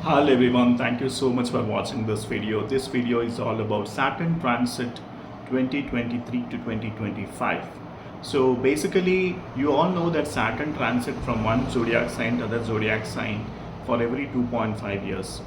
Hello everyone, thank you so much for watching this video. This video is all about Saturn transit 2023 to 2025. So basically, you all know that Saturn transit from one zodiac sign to other zodiac sign for every 2.5 years.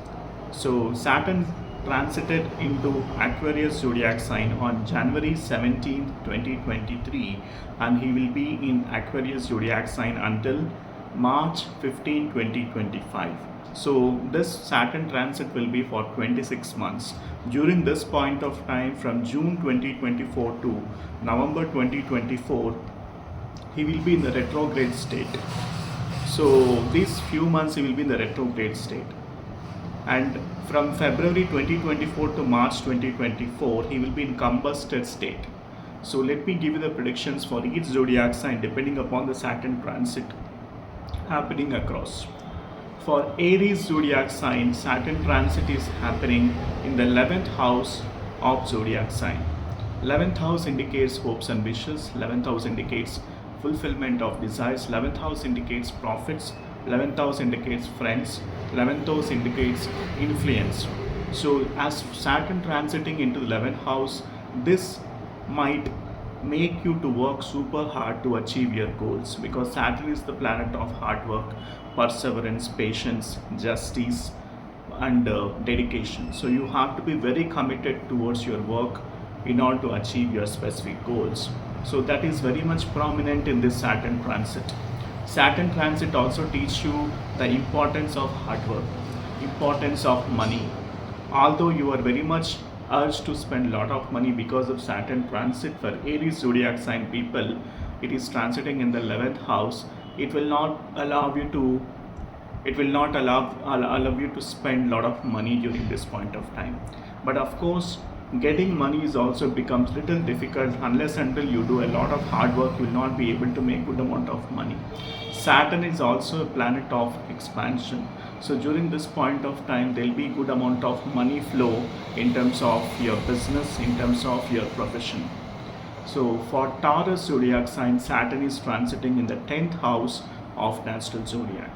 So Saturn transited into Aquarius zodiac sign on January 17th, 2023, and he will be in Aquarius zodiac sign until March 15, 2025. So this Saturn transit will be for 26 months. During this point of time, from June 2024 to November 2024, he will be in the retrograde state. So these few months he will be in the retrograde state. And from February 2024 to March 2024, he will be in combusted state. So let me give you the predictions for each zodiac sign depending upon the Saturn transit happening across. For Aries zodiac sign, Saturn transit is happening in the 11th house of zodiac sign. 11th house indicates hopes and wishes. 11th house indicates fulfillment of desires. 11th house indicates profits. 11th house indicates friends. 11th house indicates influence. So as Saturn transiting into the 11th house, this might make you to work super hard to achieve your goals, because Saturn is the planet of hard work, perseverance, patience, justice, and dedication. So you have to be very committed towards your work in order to achieve your specific goals. So that is very much prominent in this Saturn transit. Saturn transit also teaches you the importance of hard work, importance of money. Although you are very much urged to spend a lot of money because of Saturn transit, for Aries zodiac sign people, it is transiting in the 11th house. It will not allow you to allow you to spend a lot of money during this point of time. But of course, getting money is also becomes little difficult unless until you do a lot of hard work. You will not be able to make good amount of money. Saturn is also a planet of expansion. So during this point of time, there will be good amount of money flow in terms of your business, in terms of your profession. So for Taurus zodiac sign, Saturn is transiting in the 10th house of natural zodiac.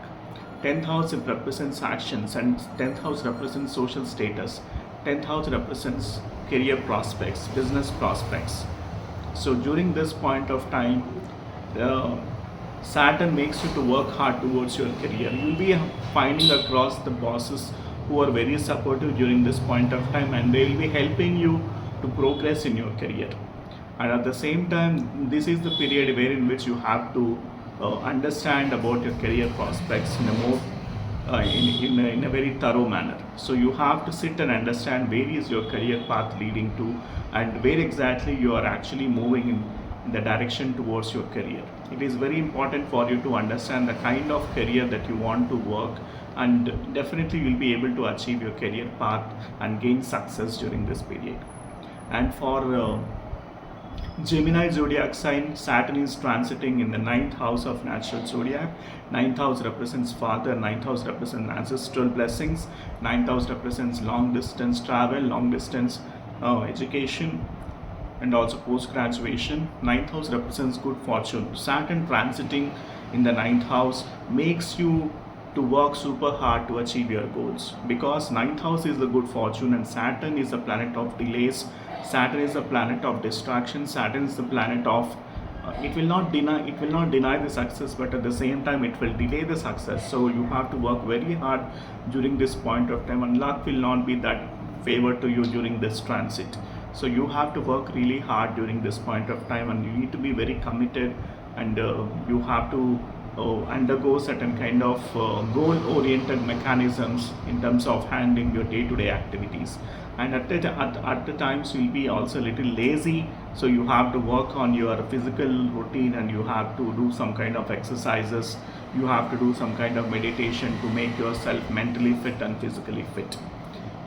10th house represents actions, and 10th house represents social status. 10th house represents career prospects, business prospects. So during this point of time, Saturn makes you to work hard towards your career. You will be finding across the bosses who are very supportive during this point of time, and they will be helping you to progress in your career. And at the same time, this is the period wherein which you have to understand about your career prospects in a more in a very thorough manner. So you have to sit and understand where is your career path leading to, and where exactly you are actually moving in the direction towards your career. It is very important for you to understand the kind of career that you want to work, and definitely you will be able to achieve your career path and gain success during this period. And for Gemini zodiac sign, Saturn is transiting in the 9th house of natural zodiac. 9th house represents father, 9th house represents ancestral blessings, 9th house represents long distance travel, long distance education, and also post graduation. 9th house represents good fortune. Saturn transiting in the 9th house makes you to work super hard to achieve your goals, because 9th house is the good fortune, and Saturn is a planet of delays. Saturn is a planet of distraction. Saturn is the planet of it will not deny the success, but at the same time it will delay the success. So you have to work very hard during this point of time, and luck will not be that favor to you during this transit. So you have to work really hard during this point of time, and you need to be very committed, and you have to undergo certain kind of goal-oriented mechanisms in terms of handling your day-to-day activities. And at the times you will be also a little lazy, so you have to work on your physical routine, and you have to do some kind of exercises, you have to do some kind of meditation to make yourself mentally fit and physically fit.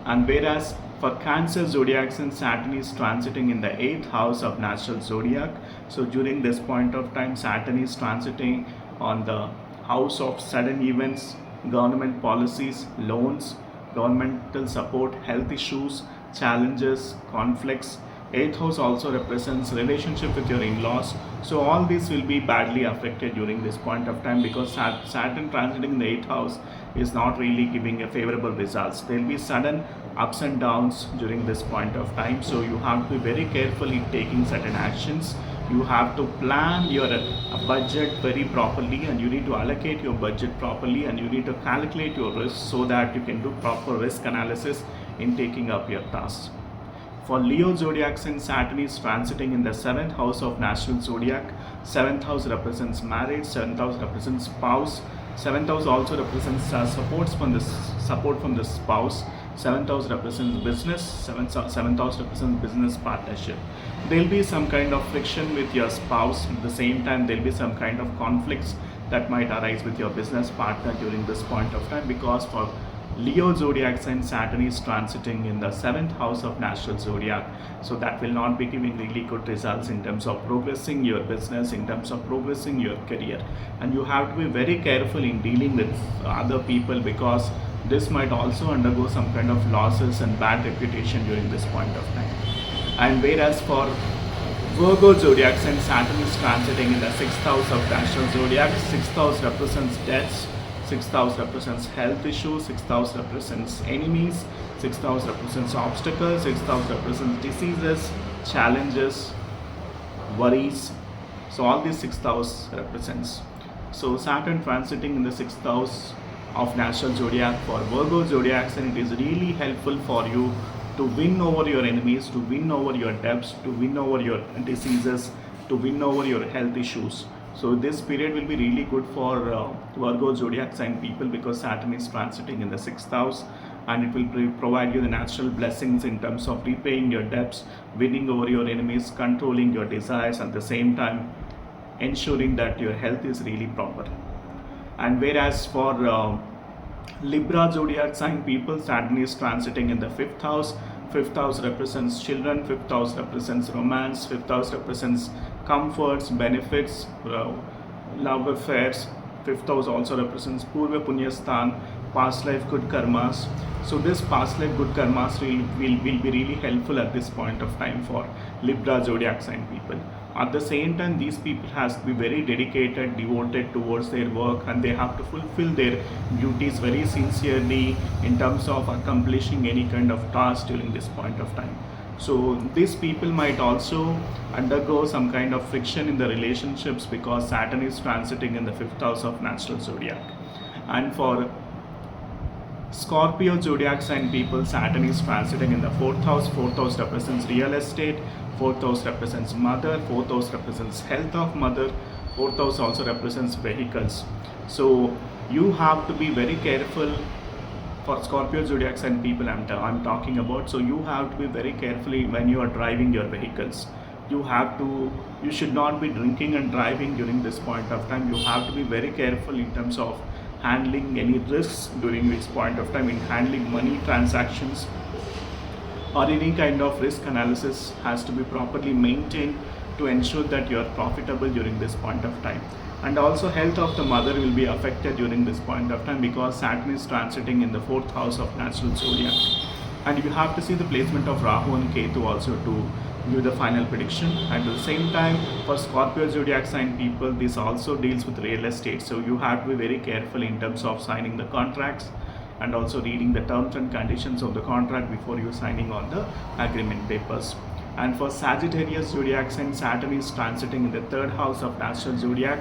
And whereas for Cancer zodiac sign, Saturn is transiting in the 8th house of natural zodiac. So during this point of time, Saturn is transiting on the house of sudden events, government policies, loans, governmental support, health issues, challenges, conflicts, 8th house also represents relationship with your in-laws. So all this will be badly affected during this point of time, because Saturn transiting in the 8th house is not really giving a favorable results. There will be sudden ups and downs during this point of time. So you have to be very careful in taking certain actions. You have to plan your budget very properly, and you need to allocate your budget properly, and you need to calculate your risk so that you can do proper risk analysis in taking up your tasks. For Leo zodiac sign, Saturn is transiting in the 7th house of national zodiac. 7th house represents marriage, 7th house represents spouse, 7th house also represents support from the spouse. 7th house represents business, 7th house represents business partnership. There will be some kind of friction with your spouse. At the same time, there will be some kind of conflicts that might arise with your business partner during this point of time, because for Leo zodiac sign, Saturn is transiting in the 7th house of natural zodiac. So that will not be giving really good results in terms of progressing your business, in terms of progressing your career. And you have to be very careful in dealing with other people, because this might also undergo some kind of losses and bad reputation during this point of time. And whereas for Virgo zodiac sign, Saturn is transiting in the 6th house of national zodiac. 6th house represents debts, 6th house represents health issues, 6th house represents enemies, 6th house represents obstacles, 6th house represents diseases, challenges, worries. So all these 6th house represents. So Saturn transiting in the 6th house of natural zodiac for Virgo zodiac sign, it is really helpful for you to win over your enemies, to win over your debts, to win over your diseases, to win over your health issues. So this period will be really good for Virgo zodiac sign people, because Saturn is transiting in the 6th house, and it will provide you the natural blessings in terms of repaying your debts, winning over your enemies, controlling your desires, at the same time ensuring that your health is really proper. And whereas for Libra zodiac sign people, Saturn is transiting in the 5th house. 5th house represents children, 5th house represents romance, 5th house represents comforts, benefits, love affairs. 5th house also represents Purva Punya Sthan, past life good karmas. So this past life good karmas will be really helpful at this point of time for Libra zodiac sign people. At the same time, these people has to be very dedicated, devoted towards their work, and they have to fulfill their duties very sincerely in terms of accomplishing any kind of task during this point of time. So these people might also undergo some kind of friction in the relationships, because Saturn is transiting in the 5th house of natural zodiac. And for Scorpio zodiac sign people, Saturn is transiting in the 4th house. 4th house represents real estate, 4th house represents mother, 4th house represents health of mother, 4th house also represents vehicles. So you have to be very careful for Scorpio zodiac sign people I'm talking about. So you have to be very carefully when you are driving your vehicles. You should not be drinking and driving during this point of time. You have to be very careful in terms of handling any risks during this point of time, in handling money transactions, or any kind of risk analysis has to be properly maintained to ensure that you are profitable during this point of time. And also health of the mother will be affected during this point of time, because Saturn is transiting in the 4th house of natural zodiac. And you have to see the placement of Rahu and Ketu also to give the final prediction. And at the same time, for Scorpio zodiac sign people, this also deals with real estate. So you have to be very careful in terms of signing the contracts, and also reading the terms and conditions of the contract before you signing on the agreement papers. And for Sagittarius zodiac sign, Saturn is transiting in the 3rd house of natural zodiac.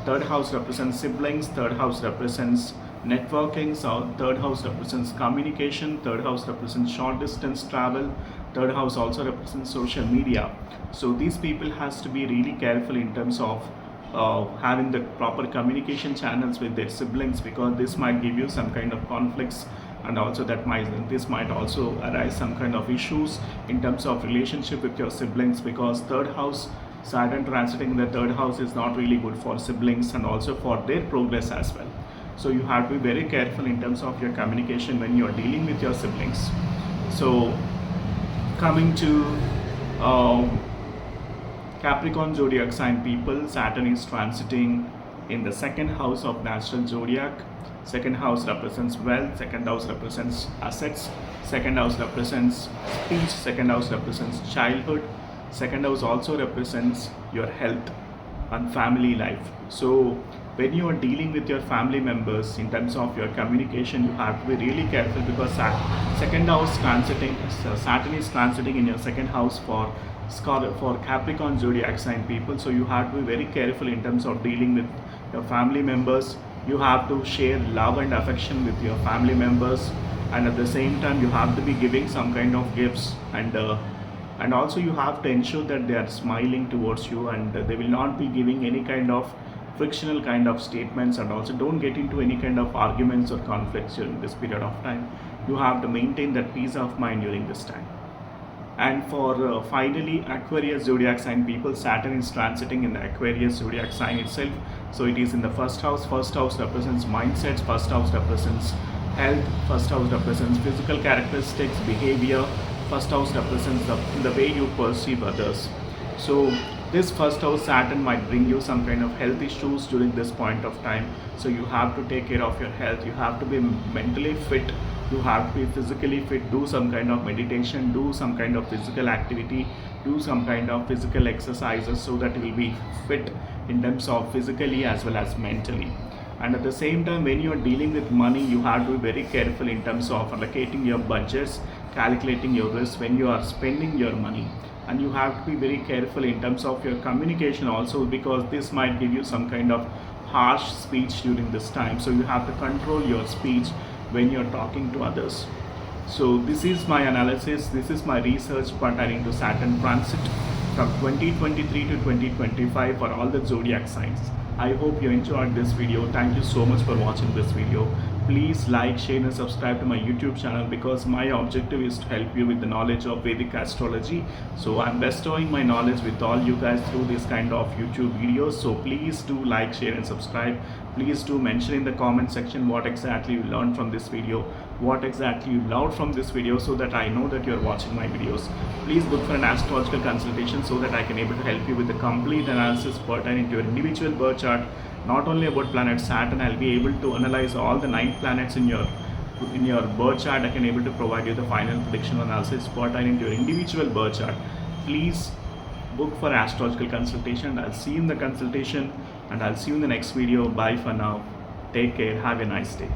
Third house represents siblings, 3rd house represents networking, so 3rd house represents communication, 3rd house represents short distance travel, 3rd house also represents social media. So these people has to be really careful in terms of having the proper communication channels with their siblings, because this might give you some kind of conflicts, and also this might also arise some kind of issues in terms of relationship with your siblings, because 3rd house, Saturn transiting in the 3rd house is not really good for siblings and also for their progress as well. So you have to be very careful in terms of your communication when you are dealing with your siblings. So coming to Capricorn zodiac sign people, Saturn is transiting in the 2nd house of natural zodiac. Second house represents wealth, second house represents assets, second house represents speech, second house represents childhood, second house also represents your health and family life. So when you are dealing with your family members in terms of your communication, you have to be really careful, because second house transiting, Saturn is transiting in your second house for Capricorn zodiac sign people. So you have to be very careful in terms of dealing with your family members. You have to share love and affection with your family members, and at the same time you have to be giving some kind of gifts, and also you have to ensure that they are smiling towards you, and they will not be giving any kind of frictional kind of statements, and also don't get into any kind of arguments or conflicts during this period of time. You have to maintain that peace of mind during this time. And for finally Aquarius zodiac sign people, Saturn is transiting in the Aquarius zodiac sign itself. So it is in the first house. First house represents mindsets, first house represents health, first house represents physical characteristics, behavior, first house represents the way you perceive others. So this first house Saturn might bring you some kind of health issues during this point of time. So you have to take care of your health. You have to be mentally fit, you have to be physically fit, do some kind of meditation, do some kind of physical activity, do some kind of physical exercises, so that you will be fit in terms of physically as well as mentally. And at the same time, when you are dealing with money, you have to be very careful in terms of allocating your budgets, calculating your risk when you are spending your money. And you have to be very careful in terms of your communication also, because this might give you some kind of harsh speech during this time. So you have to control your speech when you're talking to others. So this is my analysis, this is my research pertaining to Saturn transit from 2023 to 2025 for all the zodiac signs. I hope you enjoyed this video. Thank you so much for watching this video. Please like, share and subscribe to my YouTube channel, because my objective is to help you with the knowledge of Vedic astrology. So I'm bestowing my knowledge with all you guys through this kind of YouTube videos. So please do like, share and subscribe. Please do mention in the comment section what exactly you learned from this video, what exactly you loved from this video, so that I know that you're watching my videos. Please book for an astrological consultation so that I can able to help you with the complete analysis pertaining to your individual birth chart. Not only about planet Saturn, I'll be able to analyze all the 9 planets in your birth chart. I can able to provide you the final prediction analysis pertaining to your individual birth chart. Please book for astrological consultation. I'll see you in the consultation, and I'll see you in the next video. Bye for now. Take care. Have a nice day.